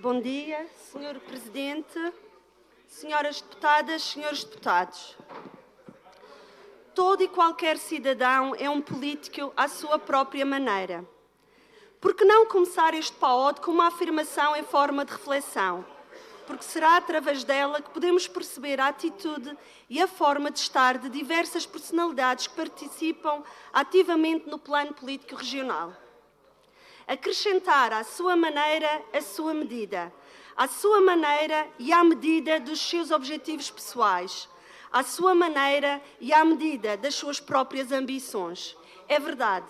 Bom dia, Sr. Presidente, senhoras deputadas, senhores deputados. Todo e qualquer cidadão é um político à sua própria maneira. Por que não começar este PAOD com uma afirmação em forma de reflexão? Porque será através dela que podemos perceber a atitude e a forma de estar de diversas personalidades que participam ativamente no plano político regional. Acrescentar à sua maneira a sua medida, à sua maneira e à medida dos seus objetivos pessoais, à sua maneira e à medida das suas próprias ambições. É verdade.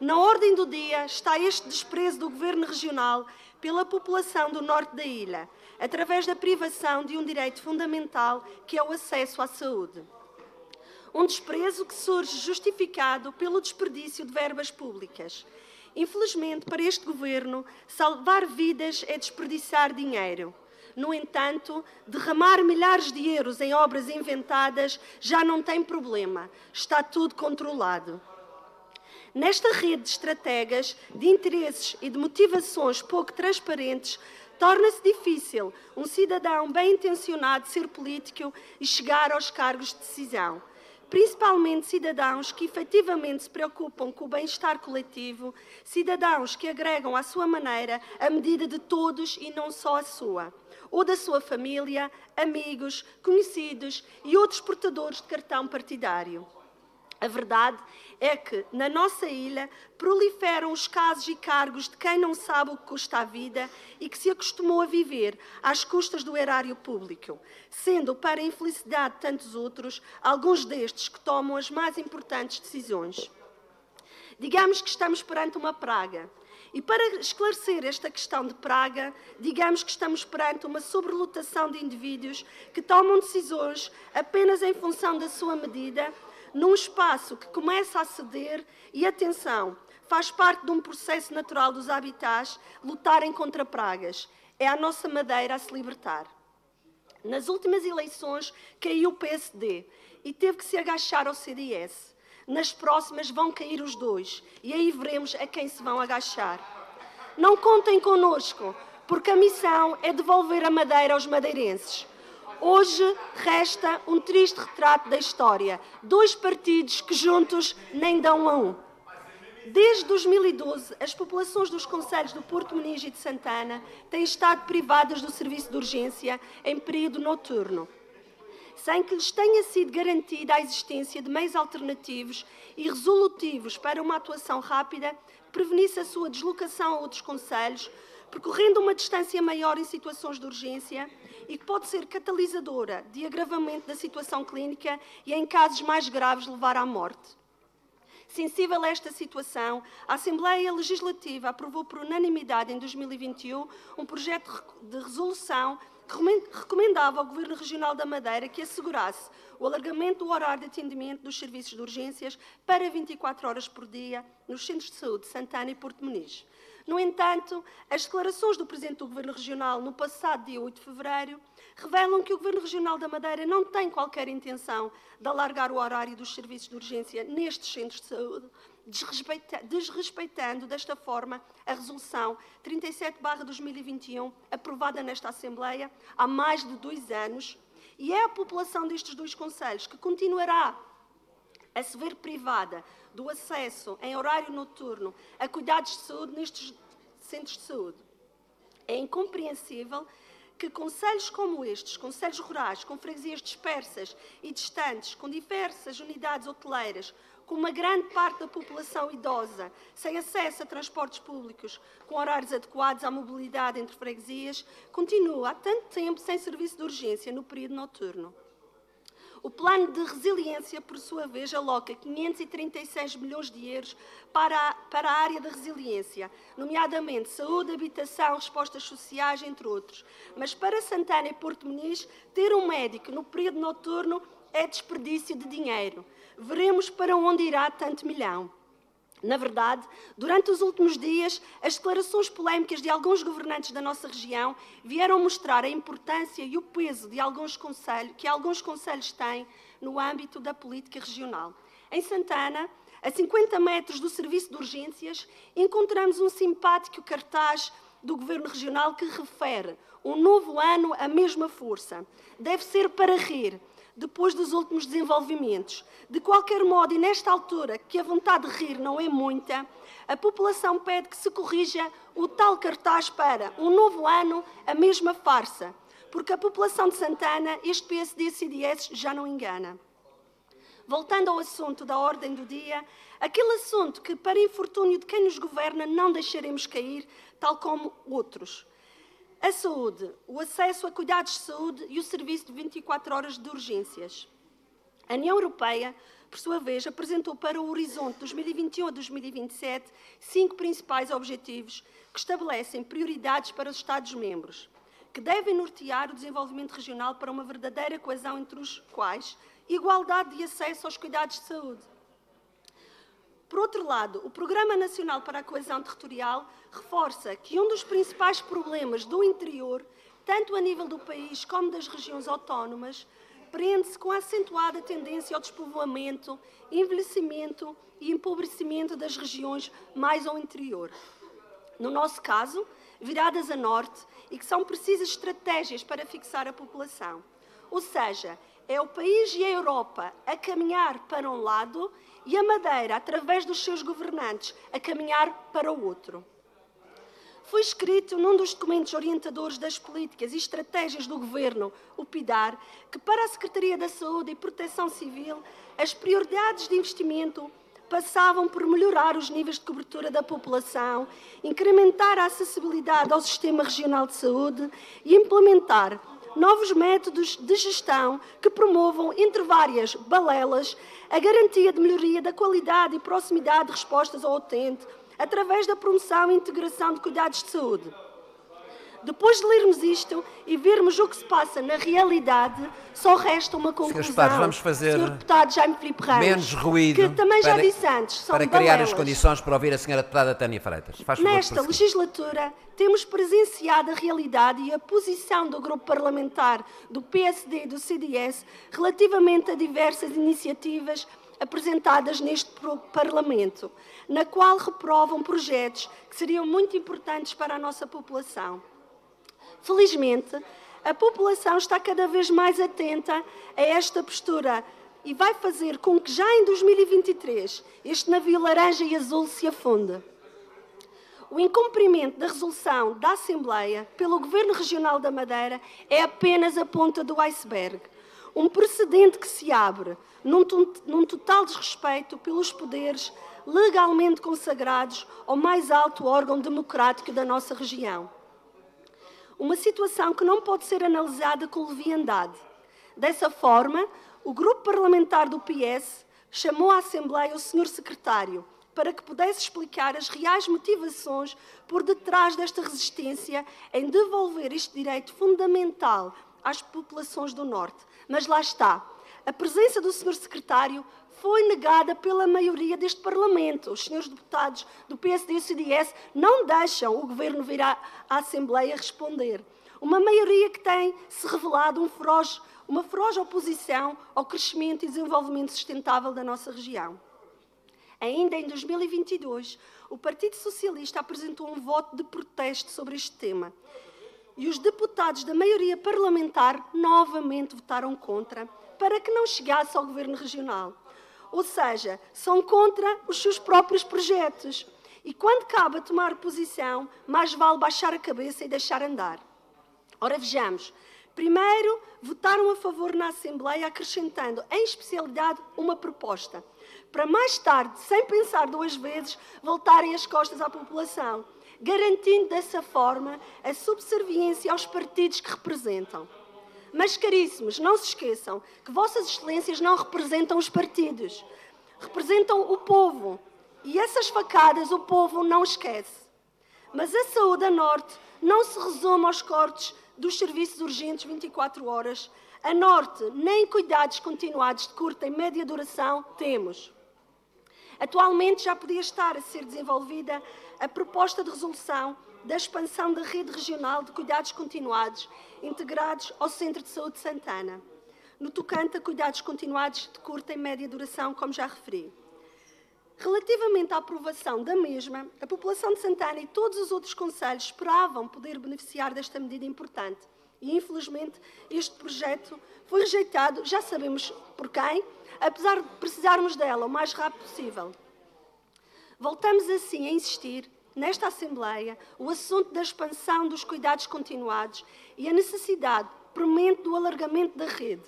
Na ordem do dia está este desprezo do Governo Regional pela população do norte da ilha, através da privação de um direito fundamental que é o acesso à saúde. Um desprezo que surge justificado pelo desperdício de verbas públicas. Infelizmente, para este Governo, salvar vidas é desperdiçar dinheiro. No entanto, derramar milhares de euros em obras inventadas já não tem problema. Está tudo controlado. Nesta rede de estratégias, de interesses e de motivações pouco transparentes, torna-se difícil um cidadão bem-intencionado ser político e chegar aos cargos de decisão. Principalmente cidadãos que efetivamente se preocupam com o bem-estar coletivo, cidadãos que agregam à sua maneira a medida de todos e não só a sua, ou da sua família, amigos, conhecidos e outros portadores de cartão partidário. A verdade é que, na nossa ilha, proliferam os casos e cargos de quem não sabe o que custa a vida e que se acostumou a viver às custas do erário público, sendo, para a infelicidade de tantos outros, alguns destes que tomam as mais importantes decisões. Digamos que estamos perante uma praga. E para esclarecer esta questão de praga, digamos que estamos perante uma sobrelotação de indivíduos que tomam decisões apenas em função da sua medida, num espaço que começa a ceder e, atenção, faz parte de um processo natural dos habitats lutarem contra pragas. É a nossa Madeira a se libertar. Nas últimas eleições caiu o PSD e teve que se agachar ao CDS. Nas próximas vão cair os dois e aí veremos a quem se vão agachar. Não contem connosco, porque a missão é devolver a Madeira aos madeirenses. Hoje resta um triste retrato da história. Dois partidos que juntos nem dão a um. Desde 2012, as populações dos concelhos do Porto Moniz e de Santana têm estado privadas do serviço de urgência em período noturno, sem que lhes tenha sido garantida a existência de meios alternativos e resolutivos para uma atuação rápida que prevenisse a sua deslocação a outros concelhos, percorrendo uma distância maior em situações de urgência e que pode ser catalisadora de agravamento da situação clínica e, em casos mais graves, levar à morte. Sensível a esta situação, a Assembleia Legislativa aprovou por unanimidade em 2021 um projeto de resolução que recomendava ao Governo Regional da Madeira que assegurasse o alargamento do horário de atendimento dos serviços de urgências para 24 horas por dia nos centros de saúde de Santana e Porto Moniz. No entanto, as declarações do Presidente do Governo Regional no passado dia 8 de fevereiro revelam que o Governo Regional da Madeira não tem qualquer intenção de alargar o horário dos serviços de urgência nestes centros de saúde, desrespeitando desta forma a Resolução 37/2021, aprovada nesta Assembleia há mais de 2 anos, e é a população destes dois concelhos que continuará a se ver privada do acesso em horário noturno a cuidados de saúde nestes centros de saúde. É incompreensível que concelhos como estes, concelhos rurais, com freguesias dispersas e distantes, com diversas unidades hoteleiras, com uma grande parte da população idosa, sem acesso a transportes públicos, com horários adequados à mobilidade entre freguesias, continua há tanto tempo sem serviço de urgência no período noturno. O plano de resiliência, por sua vez, aloca 536 milhões de euros para a área da resiliência, nomeadamente saúde, habitação, respostas sociais, entre outros. Mas para Santana e Porto Moniz, ter um médico no período noturno é desperdício de dinheiro. Veremos para onde irá tanto milhão. Na verdade, durante os últimos dias, as declarações polémicas de alguns governantes da nossa região vieram mostrar a importância e o peso que alguns concelhos têm no âmbito da política regional. Em Santana, a 50 metros do serviço de urgências, encontramos um simpático cartaz do Governo Regional que refere um novo ano a mesma força. Deve ser para rir, depois dos últimos desenvolvimentos. De qualquer modo, e nesta altura, que a vontade de rir não é muita, a população pede que se corrija o tal cartaz para um novo ano, a mesma farsa, porque a população de Santana, este PSD-CDS já não engana. Voltando ao assunto da ordem do dia, aquele assunto que, para infortúnio de quem nos governa, não deixaremos cair, tal como outros. A saúde, o acesso a cuidados de saúde e o serviço de 24 horas de urgências. A União Europeia, por sua vez, apresentou para o horizonte 2021 a 2027 5 principais objetivos que estabelecem prioridades para os Estados-membros, que devem nortear o desenvolvimento regional para uma verdadeira coesão entre os quais igualdade de acesso aos cuidados de saúde. Por outro lado, o Programa Nacional para a Coesão Territorial reforça que um dos principais problemas do interior, tanto a nível do país como das regiões autónomas, prende-se com a acentuada tendência ao despovoamento, envelhecimento e empobrecimento das regiões mais ao interior. No nosso caso, viradas a norte, e que são precisas estratégias para fixar a população. Ou seja, é o país e a Europa a caminhar para um lado e a Madeira, através dos seus governantes, a caminhar para o outro. Foi escrito num dos documentos orientadores das políticas e estratégias do Governo, o PIDAR, que para a Secretaria da Saúde e Proteção Civil, as prioridades de investimento passavam por melhorar os níveis de cobertura da população, incrementar a acessibilidade ao Sistema Regional de Saúde e implementar novos métodos de gestão que promovam, entre várias balelas, a garantia de melhoria da qualidade e proximidade de respostas ao utente, através da promoção e integração de cuidados de saúde. Depois de lermos isto e vermos o que se passa na realidade, só resta uma conclusão. Senhores Deputados, vamos fazer Sr. Deputado Jaime Filipe Ramos, menos ruído que também já disse antes, são para criar balelas. as condições para ouvir a Sra. Deputada Tânia Freitas. Faz favor, Nesta legislatura, temos presenciado a realidade e a posição do grupo parlamentar do PSD e do CDS relativamente a diversas iniciativas apresentadas neste Parlamento, na qual reprovam projetos que seriam muito importantes para a nossa população. Felizmente, a população está cada vez mais atenta a esta postura e vai fazer com que já em 2023 este navio laranja e azul se afunde. O incumprimento da resolução da Assembleia pelo Governo Regional da Madeira é apenas a ponta do iceberg. Um precedente que se abre num total desrespeito pelos poderes legalmente consagrados ao mais alto órgão democrático da nossa região. Uma situação que não pode ser analisada com leviandade. Dessa forma, o grupo parlamentar do PS chamou à Assembleia o Sr. Secretário para que pudesse explicar as reais motivações por detrás desta resistência em devolver este direito fundamental às populações do Norte. Mas lá está, a presença do Sr. Secretário foi negada pela maioria deste Parlamento. Os senhores deputados do PSD e do CDS não deixam o Governo vir à Assembleia responder. Uma maioria que tem se revelado uma feroz oposição ao crescimento e desenvolvimento sustentável da nossa região. Ainda em 2022, o Partido Socialista apresentou um voto de protesto sobre este tema. E os deputados da maioria parlamentar novamente votaram contra para que não chegasse ao Governo Regional. Ou seja, são contra os seus próprios projetos. E quando cabe tomar posição, mais vale baixar a cabeça e deixar andar. Ora, vejamos. Primeiro, votaram a favor na Assembleia, acrescentando, em especialidade, uma proposta. Para mais tarde, sem pensar duas vezes, voltarem as costas à população, garantindo dessa forma a subserviência aos partidos que representam. Mas, caríssimos, não se esqueçam que Vossas Excelências não representam os partidos, representam o povo. E essas facadas o povo não esquece. Mas a saúde a norte não se resume aos cortes dos serviços urgentes 24 horas. A norte, nem cuidados continuados de curta e média duração temos. Atualmente já podia estar a ser desenvolvida a proposta de resolução da expansão da rede regional de cuidados continuados integrados ao Centro de Saúde de Santana, no tocante a cuidados continuados de curta e média duração, como já referi. Relativamente à aprovação da mesma, a população de Santana e todos os outros concelhos esperavam poder beneficiar desta medida importante. E, infelizmente, este projeto foi rejeitado, já sabemos por quem, apesar de precisarmos dela o mais rápido possível. Voltamos assim a insistir, nesta Assembleia, o assunto da expansão dos cuidados continuados e a necessidade premente do alargamento da rede.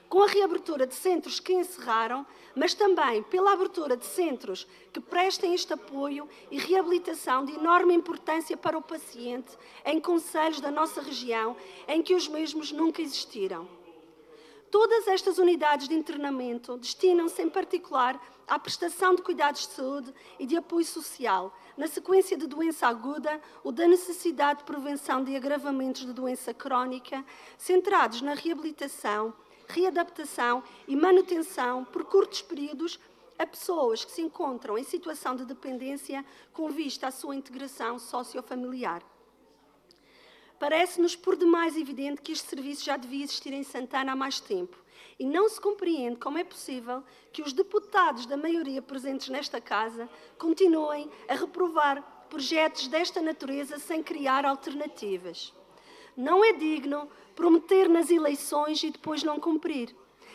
Com a reabertura de centros que encerraram, mas também pela abertura de centros que prestem este apoio e reabilitação de enorme importância para o paciente em concelhos da nossa região em que os mesmos nunca existiram. Todas estas unidades de internamento destinam-se em particular à prestação de cuidados de saúde e de apoio social, na sequência de doença aguda ou da necessidade de prevenção de agravamentos de doença crónica, centrados na reabilitação, readaptação e manutenção por curtos períodos a pessoas que se encontram em situação de dependência com vista à sua integração sociofamiliar. Parece-nos por demais evidente que este serviço já devia existir em Santana há mais tempo e não se compreende como é possível que os deputados da maioria presentes nesta Casa continuem a reprovar projetos desta natureza sem criar alternativas. Não é digno prometer nas eleições e depois não cumprir.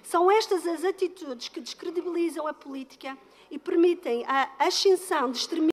São estas as atitudes que descredibilizam a política e permitem a ascensão de extremistas